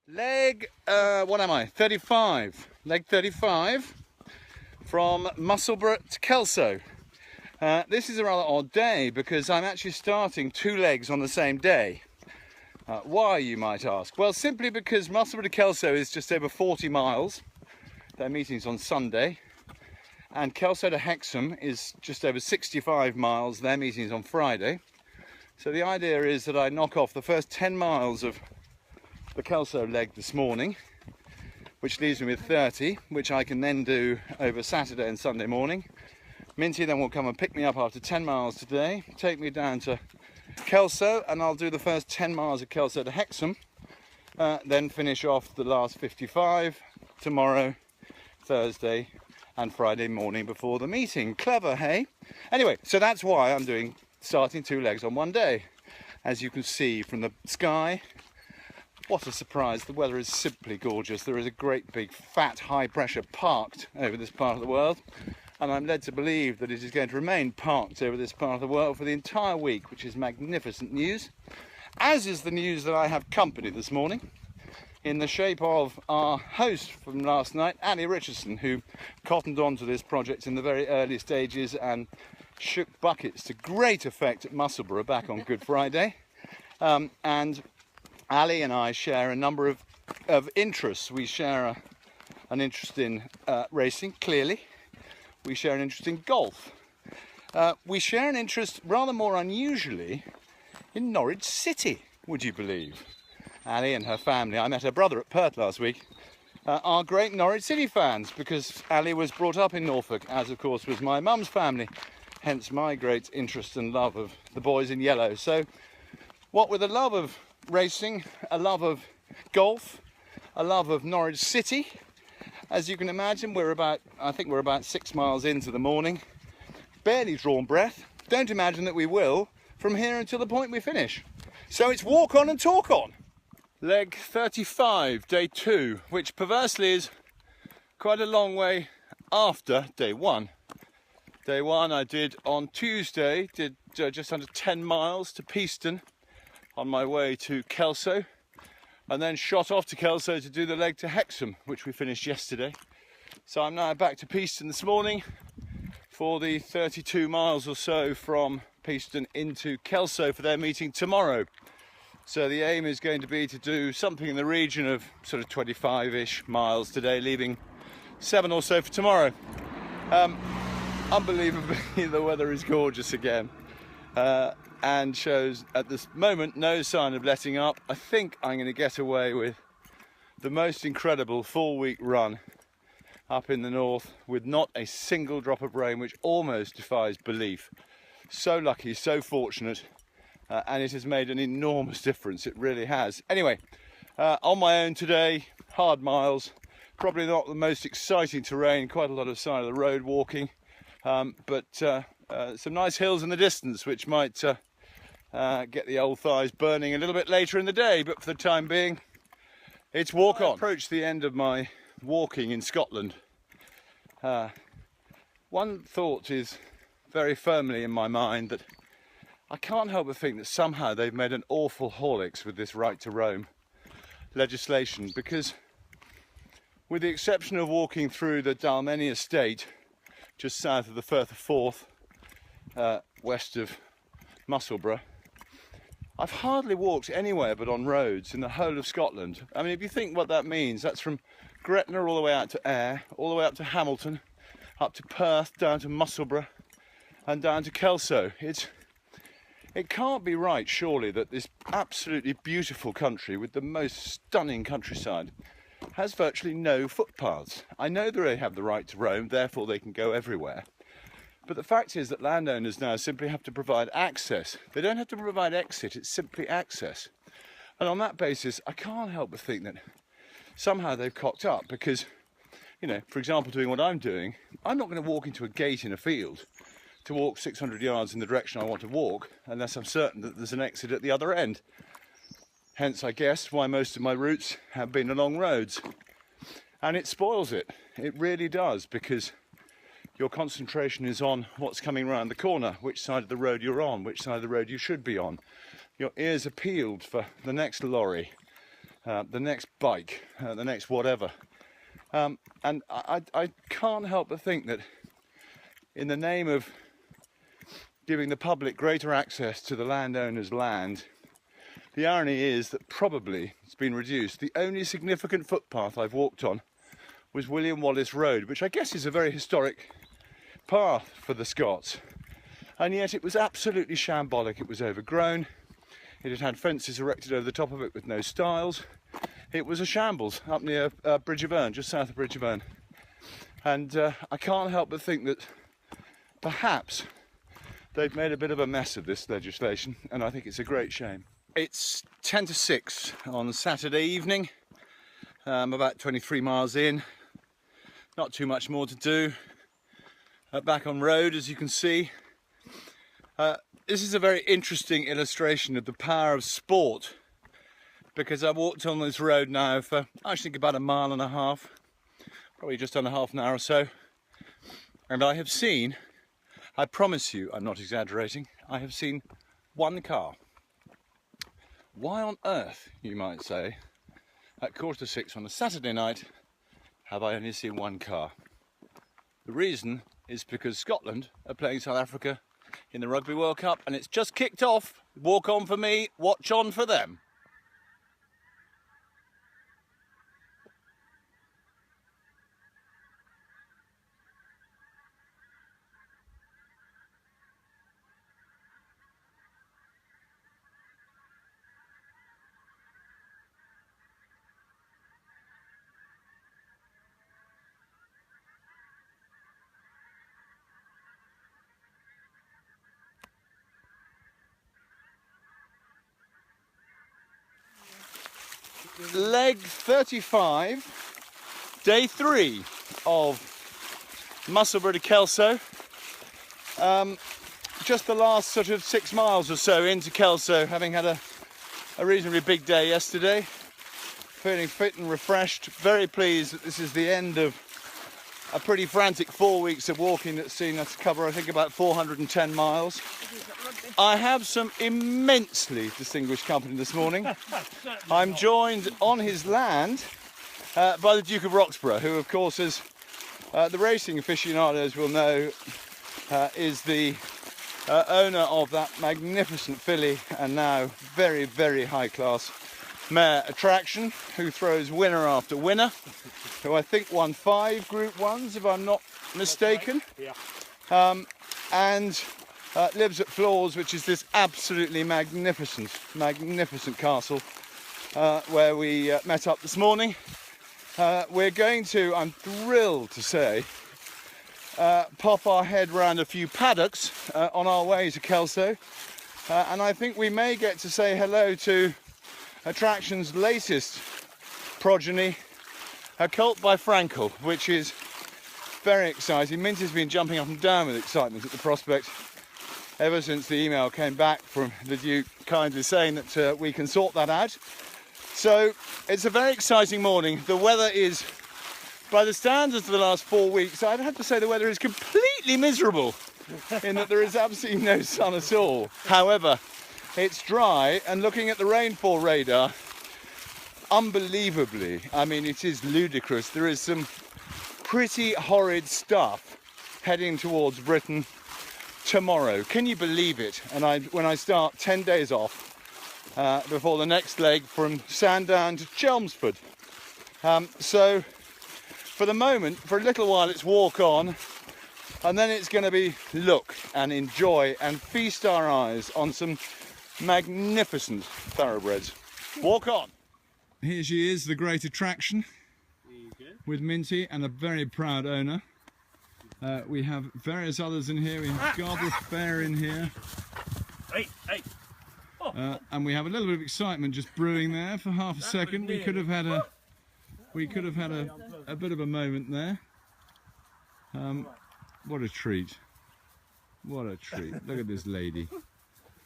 Leg, what am I? 35. Leg 35 from Musselburgh to Kelso. This is a rather odd day because I'm actually starting two legs on the same day. Why, you might ask? Well, simply because Musselburgh to Kelso is just over 40 miles. Their meeting's on Sunday. And Kelso to Hexham is just over 65 miles. Their meeting's on Friday. So the idea is that I knock off the first 10 miles of the Kelso leg this morning, which leaves me with 30, which I can then do over Saturday and Sunday morning. Minty then will come and pick me up after 10 miles today, take me down to Kelso, and I'll do the first 10 miles of Kelso to Hexham, then finish off the last 55 tomorrow, Thursday and Friday morning before the meeting. Clever, hey? Anyway, so that's why I'm starting two legs on one day. As you can see from the sky, what a surprise. The weather is simply gorgeous. There is a great big fat high pressure parked over this part of the world, and I'm led to believe that it is going to remain parked over this part of the world for the entire week, which is magnificent news. As is the news that I have company this morning in the shape of our host from last night, Annie Richardson, who cottoned on to this project in the very early stages and shook buckets to great effect at Musselburgh back on Good Friday. And Ali and I share a number of interests. We share an interest in racing, clearly. We share an interest in golf. We share an interest, rather more unusually, in Norwich City, would you believe? Ali and her family, I met her brother at Perth last week, are great Norwich City fans because Ali was brought up in Norfolk, as of course was my mum's family, hence my great interest and love of the boys in yellow. So, what with a love of racing, a love of golf, a love of Norwich City, as you can imagine, I think we're about 6 miles into the morning, barely drawn breath. Don't imagine that we will from here until the point we finish. So it's walk on and talk on. Leg 35, day 2, which perversely is quite a long way after day 1. Day 1 I did on Tuesday, did just under 10 miles to Peaston on my way to Kelso, and then shot off to Kelso to do the leg to Hexham, which we finished yesterday. So I'm now back to Peaston this morning for the 32 miles or so from Peaston into Kelso for their meeting tomorrow. So the aim is going to be to do something in the region of sort of 25-ish miles today, leaving 7 or so for tomorrow. Unbelievably, the weather is gorgeous again. And shows at this moment no sign of letting up. I think I'm going to get away with the most incredible full-week run up in the north with not a single drop of rain, which almost defies belief. So lucky, so fortunate, and it has made an enormous difference. It really has. Anyway, on my own today, hard miles, probably not the most exciting terrain, quite a lot of side of the road walking, but some nice hills in the distance which might get the old thighs burning a little bit later in the day, but for the time being it's walk on. I approach the end of my walking in Scotland. One thought is very firmly in my mind that I can't help but think that somehow they've made an awful Horlicks with this right to roam legislation, because with the exception of walking through the Dalmeny estate just south of the Firth of Forth, west of Musselburgh, I've hardly walked anywhere but on roads in the whole of Scotland. I mean, if you think what that means, that's from Gretna all the way out to Ayr, all the way up to Hamilton, up to Perth, down to Musselburgh, and down to Kelso. It can't be right, surely, that this absolutely beautiful country with the most stunning countryside has virtually no footpaths. I know that they have the right to roam, therefore they can go everywhere. But the fact is that landowners now simply have to provide access. They don't have to provide exit, it's simply access. And on that basis, I can't help but think that somehow they've cocked up because, you know, for example, doing what I'm doing, I'm not going to walk into a gate in a field to walk 600 yards in the direction I want to walk unless I'm certain that there's an exit at the other end. Hence, I guess, why most of my routes have been along roads. And it spoils it. It really does, because your concentration is on what's coming around the corner, which side of the road you're on, which side of the road you should be on. Your ears are peeled for the next lorry, the next bike, the next whatever. And I can't help but think that in the name of giving the public greater access to the landowner's land, the irony is that probably it's been reduced. The only significant footpath I've walked on was William Wallace Road, which I guess is a very historic path for the Scots. And yet it was absolutely shambolic. It was overgrown. It had had fences erected over the top of it with no stiles. It was a shambles up near Bridge of Erne, just south of Bridge of Erne. And I can't help but think that perhaps they've made a bit of a mess of this legislation, and I think it's a great shame. It's 10 to 6 on Saturday evening. I'm about 23 miles in. Not too much more to do. Back on road, as you can see. This is a very interesting illustration of the power of sport, because I've walked on this road now for, I think, about a mile and a half, probably just under half an hour or so, and I have seen, I promise you, I'm not exaggerating, I have seen one car. Why on earth, you might say, at 5:45 on a Saturday night, have I only seen one car? The reason is because Scotland are playing South Africa in the Rugby World Cup, and it's just kicked off. Walk on for me, watch on for them. Leg 35, day 3 of Musselburgh to Kelso. Just the last sort of 6 miles or so into Kelso, having had a reasonably big day yesterday. Feeling fit and refreshed. Very pleased that this is the end of a pretty frantic 4 weeks of walking that's seen us cover, I think, about 410 miles. I have some immensely distinguished company this morning. I'm joined on his land by the Duke of Roxburghe, who of course, as the racing aficionados will know, is the owner of that magnificent filly and now very, very high class mare attraction, who throws winner after winner, who I think won 5 Group 1s if I'm not mistaken. And lives at Floors, which is this absolutely magnificent castle where we met up this morning. We're going to, I'm thrilled to say, pop our head round a few paddocks on our way to Kelso, and I think we may get to say hello to Attraction's latest progeny, a colt by Frankel, which is very exciting. Minty's been jumping up and down with excitement at the prospect ever since the email came back from the Duke kindly saying that we can sort that out. So it's a very exciting morning. The weather is, by the standards of the last 4 weeks, I'd have to say the weather is completely miserable in that there is absolutely no sun at all. However, it's dry, and looking at the rainfall radar, unbelievably, I mean, it is ludicrous. There is some pretty horrid stuff heading towards Britain tomorrow. Can you believe it? And when I start 10 days off before the next leg from Sandown to Chelmsford. So for the moment, for a little while, it's walk on, and then it's going to be look and enjoy and feast our eyes on some magnificent thoroughbreds. Walk on. Here she is, the great attraction, with Minty and a very proud owner. We have various others in here. We have Scarborough Fair in here. And we have a little bit of excitement just brewing there for half a second. We could have had a bit of a moment there. What a treat. What a treat. Look at this lady.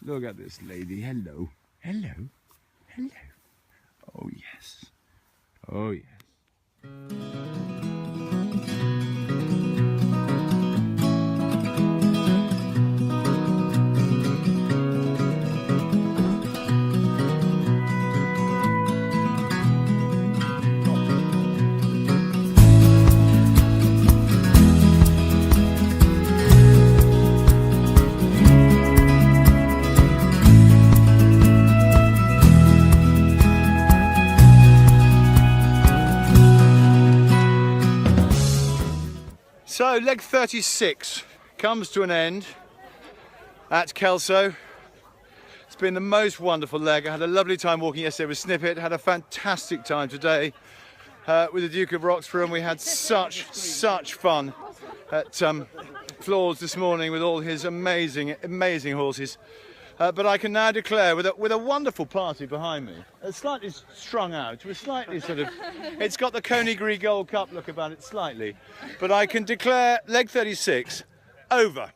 Look at this lady. Hello. Hello. Hello. Oh yes. Oh yes. leg 36 comes to an end at Kelso. It's been the most wonderful leg. I had a lovely time walking yesterday with Snippet, had a fantastic time today with the Duke of Roxburghe, and we had such fun at Floors this morning with all his amazing horses. But I can now declare, with a wonderful party behind me, slightly strung out, we're slightly sort of, it's got the Coney Gold Cup look about it slightly, but I can declare leg 36 over.